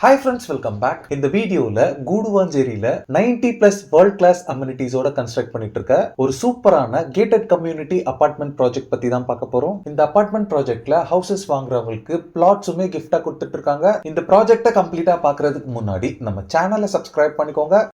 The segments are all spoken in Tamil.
Hi friends, welcome back. இந்த வீடியோல கூடுவாஞ்சேரியில 90+ வேர்ல்ட் கிளாஸ் அம்யூனிட்டிஸோட கன்ஸ்ட்ரக்ட் பண்ணிட்டு இருக்க ஒரு சூப்பரான கேட்டட் கம்யூனிட்டி அபார்ட்மெண்ட் ப்ராஜெக்ட் பத்தி தான் பார்க்க போறோம். இந்த அபார்ட்மெண்ட் ப்ராஜெக்ட்ல ஹவுசஸ் வாங்குறவங்களுக்கு பிளாட்ஸுமே கிஃப்டா கொடுத்துட்டு இருக்காங்க. இந்த ப்ராஜெக்ட்டை கம்ப்ளீட்டா பார்க்கிறதுக்கு முன்னாடி நம்ம சேனலை சப்ஸ்கிரைப் பண்ணிக்கோங்க.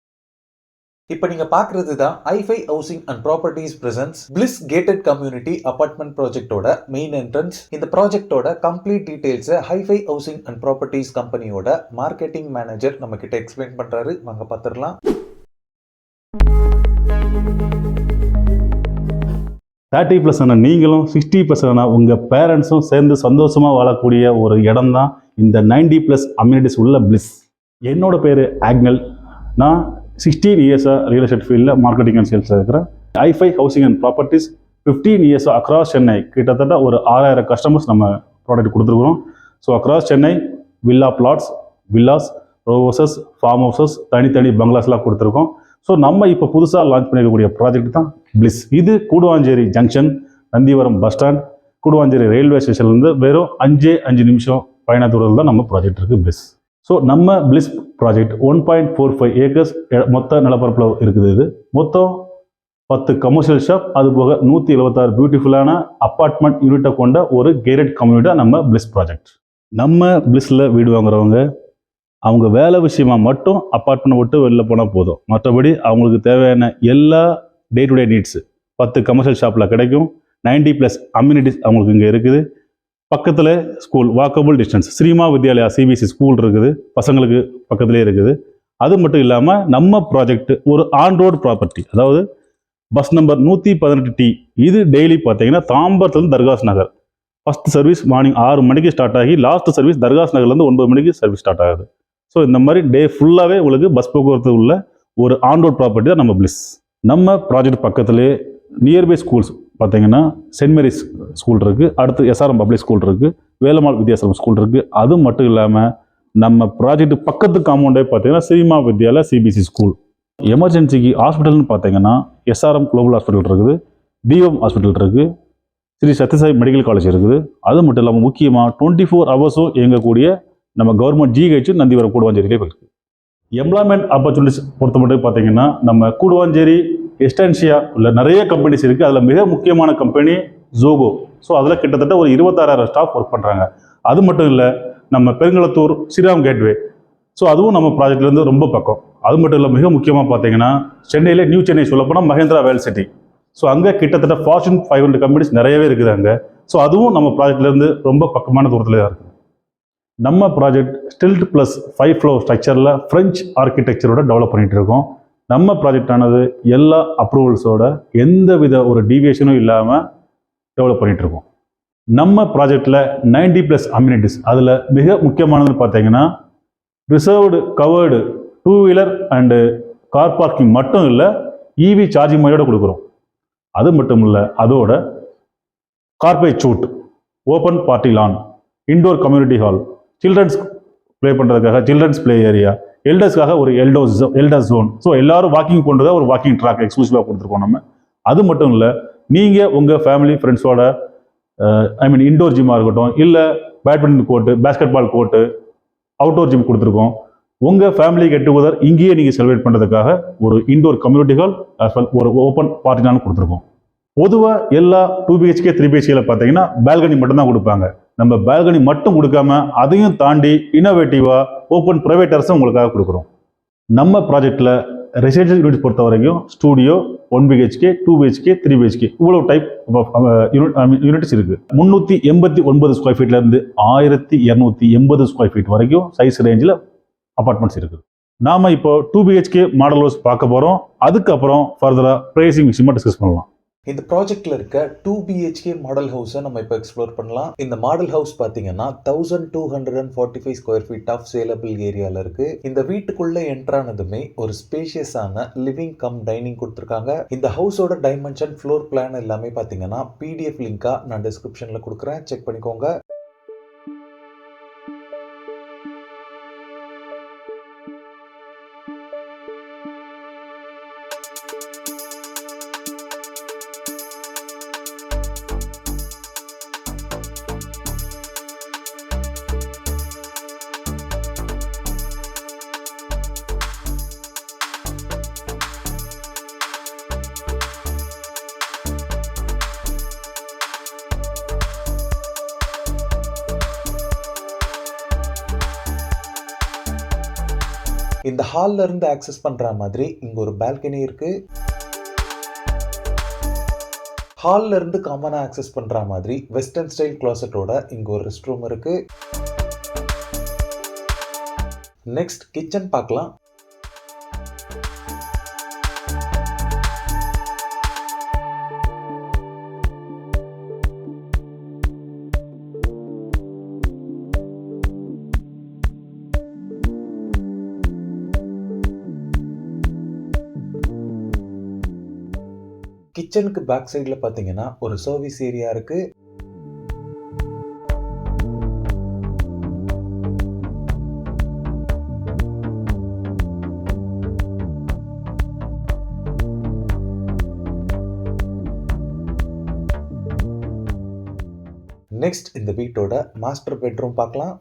இப்போ நீங்க பார்க்கிறது தான் i5 housing and properties presents Bliss gated community apartment ப்ராஜெக்ட்டோட மெயின் என்ட்ரன்ஸ். இந்த ப்ராஜெக்ட்டோட கம்ப்ளீட் டீடைல்ஸை i5 ஹவுசிங் அண்ட் ப்ராப்பர்ட்டிஸ் கம்பெனியோட மார்க்கெட்டிங் மேனேஜர் நம்ம கிட்ட எக்ஸ்பிளைன் பண்றாரு. வாங்க பார்த்துடலாம். 30% நீங்களும் 60% உங்கள் பேரண்ட்ஸும் சேர்ந்து சந்தோஷமாக வாழக்கூடிய ஒரு இடம் தான் இந்த 90+ அம்யூனிட்டிஸ் உள்ள பிளிஸ். என்னோட பேர் ஆக்னல். நான் 16 இயர்ஸாக ரியல் எஸ்டேட் ஃபீல்டில் மார்க்கெட்டிங் அண்ட் சேல்ஸில் இருக்கிறேன். i5 ஹவுசிங் அண்ட் ப்ராப்பர்ட்டிஸ் 15 இயர்ஸாக அக்ராஸ் சென்னை கிட்டத்தட்ட ஒரு 6000 கஸ்டமர்ஸ் நம்ம ப்ராடக்ட் கொடுத்துருக்குறோம். So across Chennai villa flats, villas, row houses, farm houses, தனித்தனி பங்களாஸ்லாம் கொடுத்துருக்கோம். ஸோ நம்ம இப்போ புதுசாக லான்ச் பண்ணியிருக்கக்கூடிய ப்ராஜெக்ட் தான் பிளிஸ். இது Guduvanchery junction, Nandivaram bus stand, Guduvanchery railway ஸ்டேஷன்லேருந்து வெறும் 5 நிமிஷம் பயண தூரத்தில் தான் நம்ம ப்ராஜெக்ட் இருக்குது பிளிஸ். ஸோ நம்ம பிளிஸ் ப்ராஜெக்ட் 1.45 ஏக்கர்ஸ் மொத்த நிலப்பரப்பில் இருக்குது. இது மொத்தம் 10 கமர்ஷியல் ஷாப், அது போக 176 பியூட்டிஃபுல்லான அப்பார்ட்மெண்ட் யூனிட்டை கொண்ட ஒரு கேட்டட் கம்யூனிட்டி நம்ம பிளிஸ் ப்ராஜெக்ட். நம்ம பிளிஸில் வீடு வாங்குறவங்க அவங்க வேலை விஷயமா மட்டும் அப்பார்ட்மெண்ட் விட்டு வெளில போனால் போதும். மற்றபடி அவங்களுக்கு தேவையான எல்லா day to day needs 10 commercial ஷாப்பில் கிடைக்கும். 90+ அம்யூனிட்டிஸ் அவங்களுக்கு இங்கே இருக்குது. பக்கத்தில் school, walkable distance, Srima Vidyalaya CBSE school இருக்குது, பசங்களுக்கு பக்கத்துலேயே இருக்குது. அது மட்டும் இல்லாமல் நம்ம ப்ராஜெக்ட் ஒரு ஆன் ரோடு ப்ராப்பர்ட்டி, அதாவது பஸ் நம்பர் 118T. இது டெய்லி பார்த்தீங்கன்னா தாம்பரத்துலேருந்து தர்காஸ் நகர் ஃபஸ்ட் சர்வீஸ் மார்னிங் 6 மணிக்கு ஸ்டார்ட் ஆகி லாஸ்ட் சர்வீஸ் தர்காஸ் நகர்லேருந்து 9 மணிக்கு சர்வீஸ் ஸ்டார்ட் ஆகுது. ஸோ இந்த மாதிரி டே ஃபுல்லாகவே உங்களுக்கு பஸ் போக்குவரத்து உள்ள ஒரு ஆன் ரோட் ப்ராப்பர்ட்டி தான் நம்ம பிளிஸ். நம்ம ப்ராஜெக்ட் பக்கத்துலேயே நியர்பை ஸ்கூல்ஸ் பார்த்தீங்கன்னா சென்ட் மேரிஸ் ஸ்கூல் இருக்குது, அடுத்து எஸ்ஆர்எம் பப்ளிக் ஸ்கூல் இருக்குது, வேலம்மாள் வித்யாசரம் ஸ்கூல் இருக்குது. அது மட்டும் இல்லாமல் நம்ம ப்ராஜெக்ட் பக்கத்து காம்பவுண்டே பார்த்தீங்கன்னா ஸ்ரீமா வித்யாலயா சிபிஎஸ்சி ஸ்கூல். எமர்ஜென்சிக்கு ஹாஸ்பிட்டல்னு பார்த்தீங்கன்னா எஸ்ஆர்எம் குளோபல் ஹாஸ்பிட்டல் இருக்குது, டிஎம் ஹாஸ்பிட்டல் இருக்குது, ஸ்ரீ சத்யசாய் மெடிக்கல் காலேஜ் இருக்குது. அது மட்டும் இல்லாமல் முக்கியமாக 24 ஹவர்ஸும் இயங்கக்கூடிய நம்ம கவர்மெண்ட் ஜிஹெச் நந்திவரம் கூடுவாஞ்சேரியிலே இருக்குது. எம்ப்ளாய்மெண்ட் ஆப்பர்ச்சுனிட்டிஸ் பொறுத்த மட்டும் பார்த்தீங்கன்னா நம்ம கூடுவாஞ்சேரி எஸ்டென்ஷியா உள்ள நிறைய கம்பெனிஸ் இருக்குது. அதில் மிக முக்கியமான கம்பெனி ஜோகோ. ஸோ அதில் கிட்டத்தட்ட ஒரு 26,000 ஸ்டாஃப் ஒர்க் பண்ணுறாங்க. அது மட்டும் இல்லை, நம்ம பெருங்களத்தூர் ஸ்ரீராம் கேட்வே, ஸோ அதுவும் நம்ம ப்ராஜெக்ட்லேருந்து ரொம்ப பக்கம். அது மட்டும் இல்லை, மிக முக்கியமாக பார்த்தீங்கன்னா சென்னையில் நியூ சென்னை சொல்லப்போனால் மகேந்திரா வேல் சிட்டி. ஸோ அங்கே கிட்டத்தட்ட ஃபார்ச்சூன் 500 கம்பெனிஸ் நிறையவே இருக்குது அங்கே. ஸோ அதுவும் நம்ம ப்ராஜெக்ட்லேருந்து ரொம்ப பக்கமான தூரத்தில் தான் இருக்குது. நம்ம ப்ராஜெக்ட் ஸ்டில்ட் ப்ளஸ் 5 ஃப்ளோர் ஸ்ட்ரக்சரில் ஃப்ரெஞ்ச் ஆர்கிடெக்சரோட டெவலப் பண்ணிகிட்டு இருக்கோம். நம்ம ப்ராஜெக்ட் ஆனது எல்லா அப்ரூவல்ஸோட எந்த வித ஒரு டீவியேஷனும் இல்லாமல் டெவலப் பண்ணிகிட்டு இருக்கோம். நம்ம ப்ராஜெக்டில் 90+ அம்யூனிட்டிஸ், அதில் மிக முக்கியமானதுன்னு பார்த்தீங்கன்னா reserved covered 2 wheeler and car parking மட்டும் இல்லை, இவி சார்ஜிங் மையோட கொடுக்குறோம். அது மட்டும் இல்லை, அதோட garbage chute, open party lawn, indoor community hall, children's play பண்ணுறதுக்காக சில்ட்ரன்ஸ் ப்ளே ஏரியா, எல்டர்ஸ்க்காக ஒரு எல்டர் ஜோன். ஸோ எல்லாரும் வாக்கிங் பண்ணுறதா ஒரு வாக்கிங் ட்ராக் எக்ஸ்க்ளூசிவாக கொடுத்துருக்கோம் நம்ம. அது மட்டும் இல்லை, நீங்கள் உங்கள் ஃபேமிலி ஃப்ரெண்ட்ஸோட இன்டோர் ஜிம்மாக இருக்கட்டும், இல்லை badminton court, basketball court, outdoor gym கொடுத்துருக்கோம். உங்கள் ஃபேமிலி கெட் டுகெதர் இங்கேயே நீங்கள் செலிப்ரேட் பண்ணுறதுக்காக ஒரு indoor community hall as well ஒரு ஓப்பன் பார்ட்டினாலும் கொடுத்துருக்கோம். பொதுவாக எல்லா 2 BHK 3 BHKல பார்த்தீங்கன்னா பால்கனி மட்டும்தான் கொடுப்பாங்க. நம்ம பால்கனி மட்டும் கொடுக்காம அதையும் தாண்டி இன்னோவேட்டிவாக ஓப்பன் ப்ரைவேட்டர்ஸும் உங்களுக்காக கொடுக்குறோம். நம்ம ப்ராஜெக்டில் ரெசிடென்ஷியல் யூனிட்ஸ் பொறுத்த வரைக்கும் ஸ்டூடியோ 1 BHK 2 BHK 3 BHK இவ்வளோ டைப் யூனிட்ஸ் இருக்குது. 389 ஸ்கொயர் ஃபீட்லேருந்து 1280 ஸ்கொயர் ஃபீட் வரைக்கும் சைஸ் ரேஞ்சில் அப்பார்ட்மெண்ட்ஸ் இருக்குது. நாம் இப்போ 2 BHK மாடல் ஹவுஸ் பார்க்க போகிறோம். அதுக்கப்புறம் ஃபர்தராக ப்ரைஸிங் விஷயமா டிஸ்கஸ் பண்ணலாம். இந்த ப்ராஜெக்ட்ல இருக்க 2 BHK மாடல் ஹவுஸை நம்ம இப்போ எக்ஸ்ப்ளோர் பண்ணலாம். இந்த மாடல் ஹவுஸ் பார்த்தீங்கன்னா 1245 ஸ்கொயர் ஃபீட் ஆஃப் சேலபிள் ஏரியாவில் இருக்கு. இந்த வீட்டுக்குள்ள என்ட்ரானதுமே ஒரு ஸ்பேஷியஸான லிவிங் கம் டைனிங் கொடுத்துருக்காங்க. இந்த ஹவுஸோட டைமென்ஷன், ஃப்ளோர் பிளான் எல்லாமே பார்த்தீங்கன்னா PDF லிங்கா நான் டிஸ்கிரிப்ஷனில் கொடுக்குறேன், செக் பண்ணிக்கோங்க. இந்த ஹால்ல இருந்து ஆக்சஸ் பண்ற மாதிரி இங்க ஒரு பால்கனி இருக்கு. ஹால்ல இருந்து காமனா ஆக்சஸ் பண்ற மாதிரி வெஸ்டர்ன் ஸ்டைல் க்ளாசெட்டோட இங்க ஒரு ரெஸ்ட் ரூம் இருக்கு. நெக்ஸ்ட் கிச்சன் பார்க்கலாம். கிச்சனுக்கு பேக் சைடில் பார்த்தீங்கன்னா ஒரு சர்வீஸ் ஏரியா இருக்கு. நெக்ஸ்ட் இந்த வீட்டோட மாஸ்டர் பெட்ரூம் பார்க்கலாம்.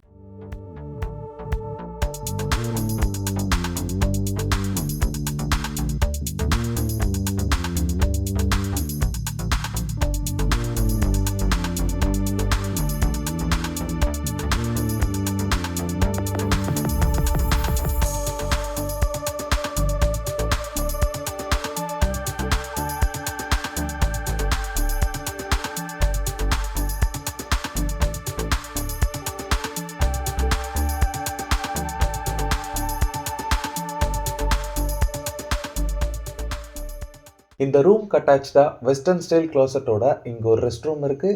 இந்த ரூம் அட்டாச்சா வெஸ்டர்ன் ஸ்டைல் க்ளாசெட்டோட இங்க ஒரு ரெஸ்ட் ரூம் இருக்கு.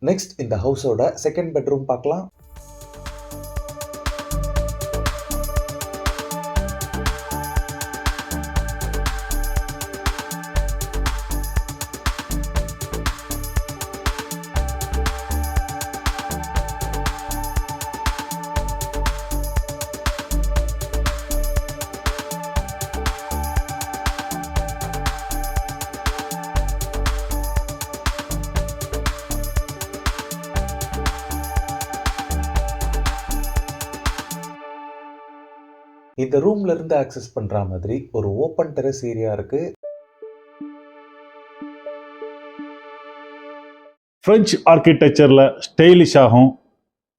நெக்ஸ்ட் இந்த ஹவுஸோட செகண்ட் பெட்ரூம் பார்க்கலாம். இந்த ரூம்ல இருந்து ஆக்சஸ் பண்ற மாதிரி ஒரு ஓப்பன் டெரஸ் ஏரியா இருக்கு. ஃப்ரெஞ்ச் ஆர்கிடெக்சரில் ஸ்டைலிஷாகவும்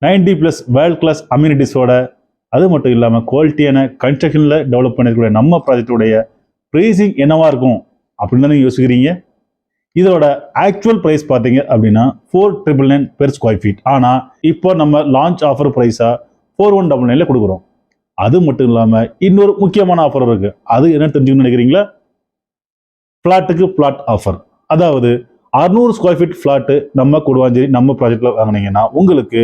90+ வேர்ல்ட் கிளாஸ் அம்யூனிட்டிஸோட, அது மட்டும் இல்லாமல் குவாலிட்டியான கன்ஸ்ட்ரக்ஷனில் டெவலப் பண்ணிருக்கிற நம்ம ப்ராஜெக்டோடைய ப்ரைஸிங் என்னவா இருக்கும் அப்படின்னு தானே யோசிக்கிறீங்க. இதோட ஆக்சுவல் ப்ரைஸ் பார்த்தீங்க அப்படின்னா 4,999 பெர் ஸ்கொயர் ஃபீட். ஆனால் இப்போ நம்ம லான்ச் ஆஃபர் ப்ரைஸாக 4,199 கொடுக்குறோம். அது மட்டும் இல்லாமல் இன்னொரு முக்கியமான ஆஃபர் இருக்கு. அது என்ன தெரிஞ்சுக்கணும்னு நினைக்கிறீங்களா? ஃப்ளாட்டுக்கு ஃப்ளாட் ஆஃபர். அதாவது 600 ஸ்கொயர் ஃபீட் ஃப்ளாட்டு நம்ம கூடுவாஞ்சேரி நம்ம ப்ராஜெக்ட்ல வாங்கினீங்கன்னா உங்களுக்கு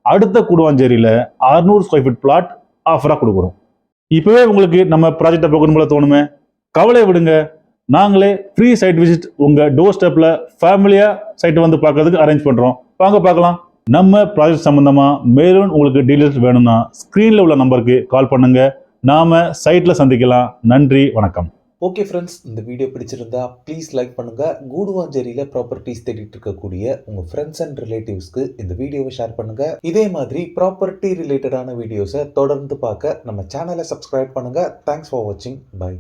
அடுத்த கூடுவாஞ்சேரியில் 600 ஸ்கொயர் ஃபீட் ஃப்ளாட் ஆஃபராக கொடுக்குறோம். இப்போவே உங்களுக்கு நம்ம ப்ராஜெக்டை பார்க்கணும் போல தோணுமே, கவலை விடுங்க. நாங்களே ஃப்ரீ சைட் விசிட் உங்கள் டோர் ஸ்டெப்பில் ஃபேமிலியாக சைட்டை வந்து பார்க்கறதுக்கு அரேஞ்ச் பண்ணுறோம். வாங்க பார்க்கலாம். நம்ம ப்ராஜெக்ட் சம்பந்தமாக மேலும் உங்களுக்கு டீடைல்ஸ் வேணும்னா ஸ்க்ரீனில் உள்ள நம்பருக்கு கால் பண்ணுங்க. நாம சைட்டில் சந்திக்கலாம். நன்றி, வணக்கம். ஓகே ஃப்ரெண்ட்ஸ், இந்த வீடியோ பிடிச்சிருந்தா ப்ளீஸ் லைக் பண்ணுங்க. கூடுவாஞ்சேரியில் ப்ராப்பர்ட்டிஸ் தேடிட்டு இருக்கக்கூடிய உங்க ஃப்ரெண்ட்ஸ் அண்ட் ரிலேட்டிவ்ஸ்க்கு இந்த வீடியோவை ஷேர் பண்ணுங்க. இதே மாதிரி ப்ராப்பர்ட்டி ரிலேட்டடான வீடியோஸை தொடர்ந்து பார்க்க நம்ம சேனலை சப்ஸ்கிரைப் பண்ணுங்க. தேங்க்ஸ் ஃபார் வாட்சிங். பை.